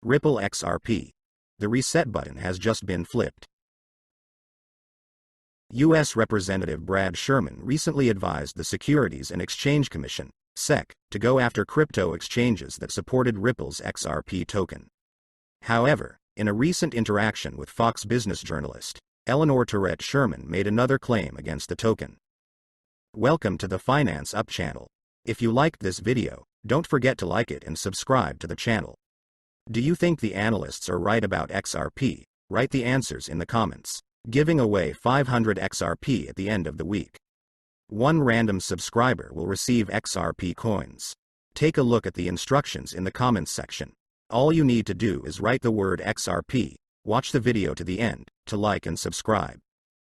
Ripple XRP. The reset button has just been flipped. U.S. Representative Brad Sherman recently advised the Securities and Exchange Commission, SEC, to go after crypto exchanges that supported Ripple's XRP token. However, in a recent interaction with Fox Business journalist Eleanor Tourette, Sherman made another claim against the token. Welcome to the Finance Up channel. If you liked this video, don't forget to like it and subscribe to the channel. Do you think the analysts are right about XRP? Write the answers in the comments. Giving away 500 XRP at the end of the week. One random subscriber will receive XRP coins. Take a look at the instructions in the comments section. All you need to do is write the word XRP, watch the video to the end, to like and subscribe.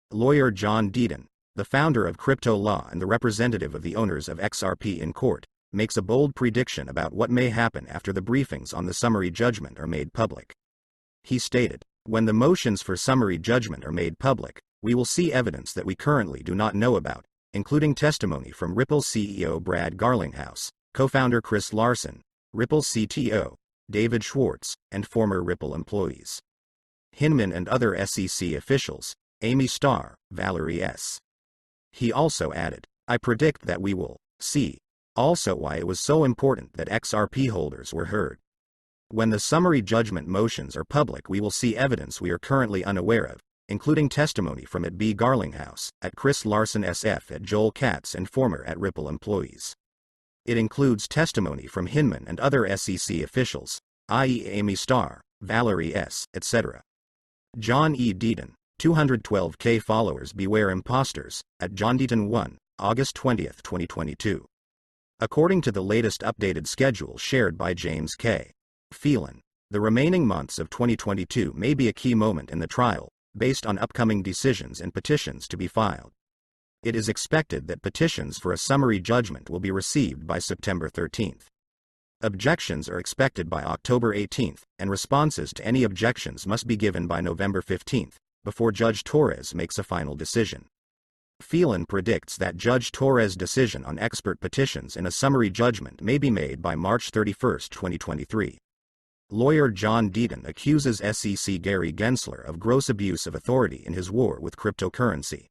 Lawyer John Deaton, the founder of Crypto Law and the representative of the owners of XRP in court, makes a bold prediction about what may happen after the briefings on the summary judgment are made public. He stated, "When the motions for summary judgment are made public, we will see evidence that we currently do not know about, including testimony from Ripple CEO Brad Garlinghouse, co-founder Chris Larsen, Ripple CTO David Schwartz, and former Ripple employees. Hinman and other SEC officials, Amy Starr, Valerie S." He also added, "I predict that we will see also why it was so important that XRP holders were heard. When the summary judgment motions are public, we will see evidence we are currently unaware of, including testimony from at B. Garlinghouse, at Chris Larsen SF, at Joel Katz, and former at Ripple employees. It includes testimony from Hinman and other SEC officials, i.e. Amy Starr, Valerie S., etc. John E. Deaton, 212K followers. Beware imposters, at John Deaton 1, August 20, 2022. According to the latest updated schedule shared by James K. Phelan, the remaining months of 2022 may be a key moment in the trial, based on upcoming decisions and petitions to be filed. It is expected that petitions for a summary judgment will be received by September 13. Objections are expected by October 18, and responses to any objections must be given by November 15, before Judge Torres makes a final decision. Phelan predicts that Judge Torres' decision on expert petitions in a summary judgment may be made by March 31, 2023. Lawyer John Deaton accuses SEC Gary Gensler of gross abuse of authority in his war with cryptocurrency.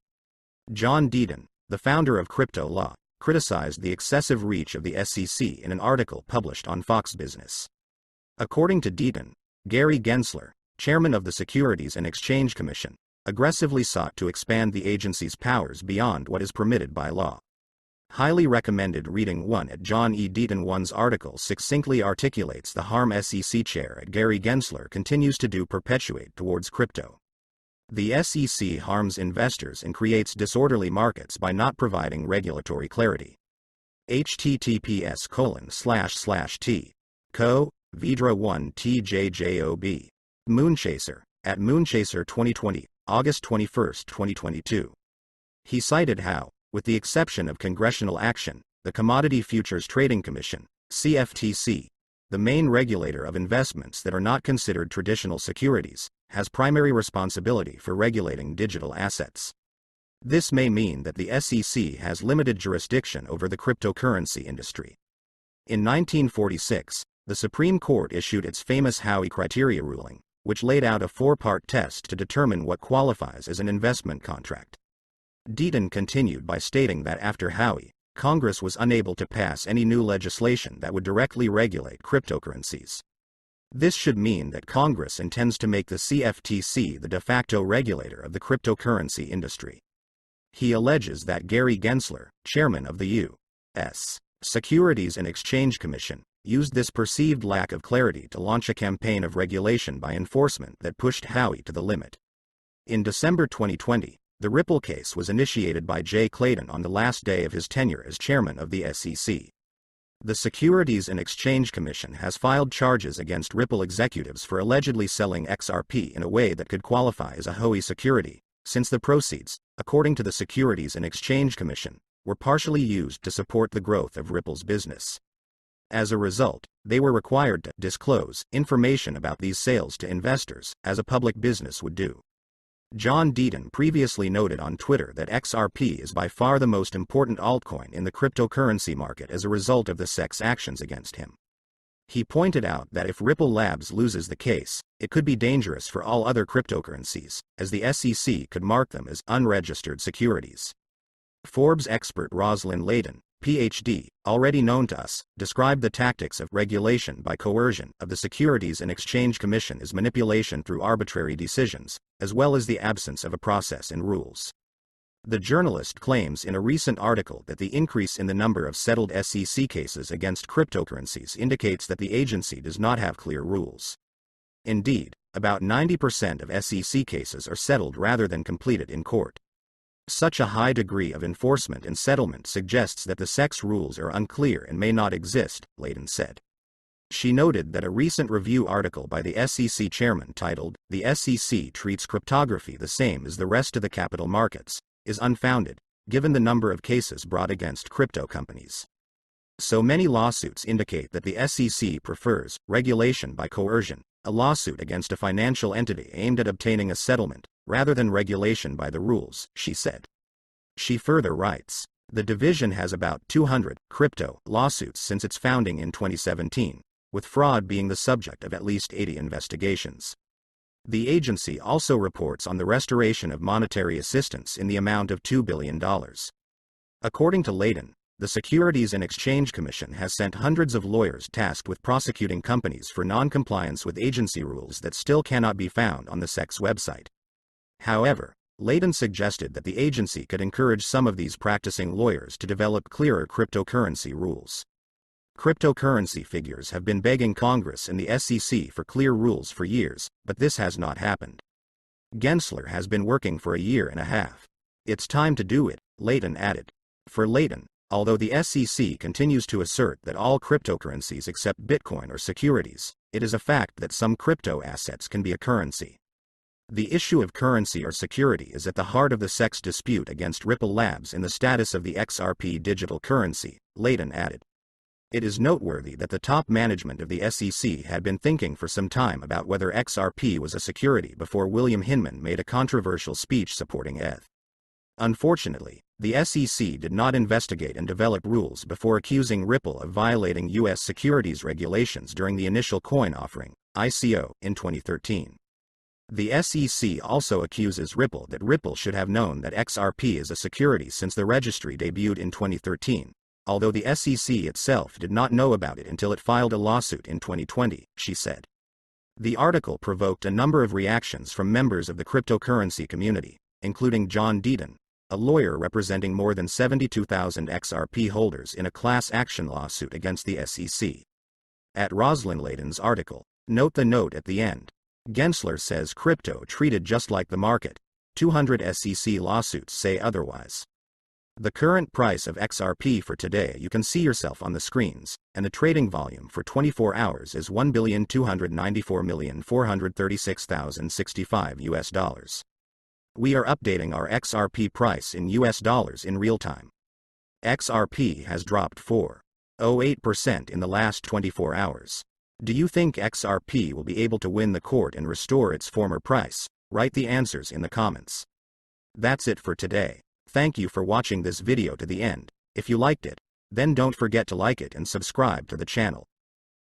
John Deaton, the founder of Crypto Law, criticized the excessive reach of the SEC in an article published on Fox Business. According to Deaton, Gary Gensler, chairman of the Securities and Exchange Commission, aggressively sought to expand the agency's powers beyond what is permitted by law. Highly recommended reading 1 at John E. Deaton 1's article succinctly articulates the harm SEC chair at Gary Gensler continues to do perpetuate towards crypto. The SEC harms investors and creates disorderly markets by not providing regulatory clarity. https://t:// Vidra 1 TJJOB. Moonchaser, at Moonchaser 2020, August 21, 2022. He cited how, with the exception of congressional action, the Commodity Futures Trading Commission, CFTC, the main regulator of investments that are not considered traditional securities, has primary responsibility for regulating digital assets. This may mean that the SEC has limited jurisdiction over the cryptocurrency industry. In 1946, the Supreme Court issued its famous Howey criteria ruling, which laid out a four-part test to determine what qualifies as an investment contract. Deaton continued by stating that after Howey, Congress was unable to pass any new legislation that would directly regulate cryptocurrencies. This should mean that Congress intends to make the CFTC the de facto regulator of the cryptocurrency industry. He alleges that Gary Gensler, chairman of the U.S. Securities and Exchange Commission, used this perceived lack of clarity to launch a campaign of regulation by enforcement that pushed Howey to the limit. In December 2020, the Ripple case was initiated by Jay Clayton on the last day of his tenure as chairman of the SEC. The Securities and Exchange Commission has filed charges against Ripple executives for allegedly selling XRP in a way that could qualify as a Howey security, since the proceeds, according to the Securities and Exchange Commission, were partially used to support the growth of Ripple's business. As a result, they were required to disclose information about these sales to investors, as a public business would do. John Deaton previously noted on Twitter that XRP is by far the most important altcoin in the cryptocurrency market as a result of the SEC's actions against him. He pointed out that if Ripple Labs loses the case, it could be dangerous for all other cryptocurrencies, as the SEC could mark them as unregistered securities. Forbes expert Rosalind Layton, Ph.D., already known to us, described the tactics of regulation by coercion of the Securities and Exchange Commission as manipulation through arbitrary decisions, as well as the absence of a process and rules. The journalist claims in a recent article that the increase in the number of settled SEC cases against cryptocurrencies indicates that the agency does not have clear rules. Indeed, about 90% of SEC cases are settled rather than completed in court. Such a high degree of enforcement and settlement suggests that the SEC's rules are unclear and may not exist, Layton said. She noted that a recent review article by the SEC chairman titled, "The SEC Treats Cryptography the Same as the Rest of the Capital Markets," is unfounded, given the number of cases brought against crypto companies. So many lawsuits indicate that the SEC prefers regulation by coercion, a lawsuit against a financial entity aimed at obtaining a settlement, rather than regulation by the rules, she said. She further writes, the division has about 200 crypto lawsuits since its founding in 2017, with fraud being the subject of at least 80 investigations. The agency also reports on the restoration of monetary assistance in the amount of $2 billion. According to Layton, the Securities and Exchange Commission has sent hundreds of lawyers tasked with prosecuting companies for non-compliance with agency rules that still cannot be found on the SEC's website. However, Layton suggested that the agency could encourage some of these practicing lawyers to develop clearer cryptocurrency rules. Cryptocurrency figures have been begging Congress and the SEC for clear rules for years, but this has not happened. Gensler has been working for a year and a half. It's time to do it, Layton added. For Layton, although the SEC continues to assert that all cryptocurrencies except Bitcoin are securities, it is a fact that some crypto assets can be a currency. The issue of currency or security is at the heart of the SEC's dispute against Ripple Labs in the status of the XRP digital currency, Layton added. It is noteworthy that the top management of the SEC had been thinking for some time about whether XRP was a security before William Hinman made a controversial speech supporting ETH. Unfortunately, the SEC did not investigate and develop rules before accusing Ripple of violating U.S. securities regulations during the initial coin offering, ICO, in 2013. The SEC also accuses Ripple that Ripple should have known that XRP is a security since the registry debuted in 2013. Although the SEC itself did not know about it until it filed a lawsuit in 2020, she said. The article provoked a number of reactions from members of the cryptocurrency community, including John Deaton, a lawyer representing more than 72,000 XRP holders in a class action lawsuit against the SEC. At Rosalind Layton's article, note the note at the end. Gensler says crypto treated just like the market. 200 SEC lawsuits say otherwise. The current price of XRP for today you can see yourself on the screens, and the trading volume for 24 hours is $1,294,436,065 US. We are updating our XRP price in US dollars in real time. XRP has dropped 4.08% in the last 24 hours. Do you think XRP will be able to win the court and restore its former price? Write the answers in the comments. That's it for today. Thank you for watching this video to the end. If you liked it, then don't forget to like it and subscribe to the channel.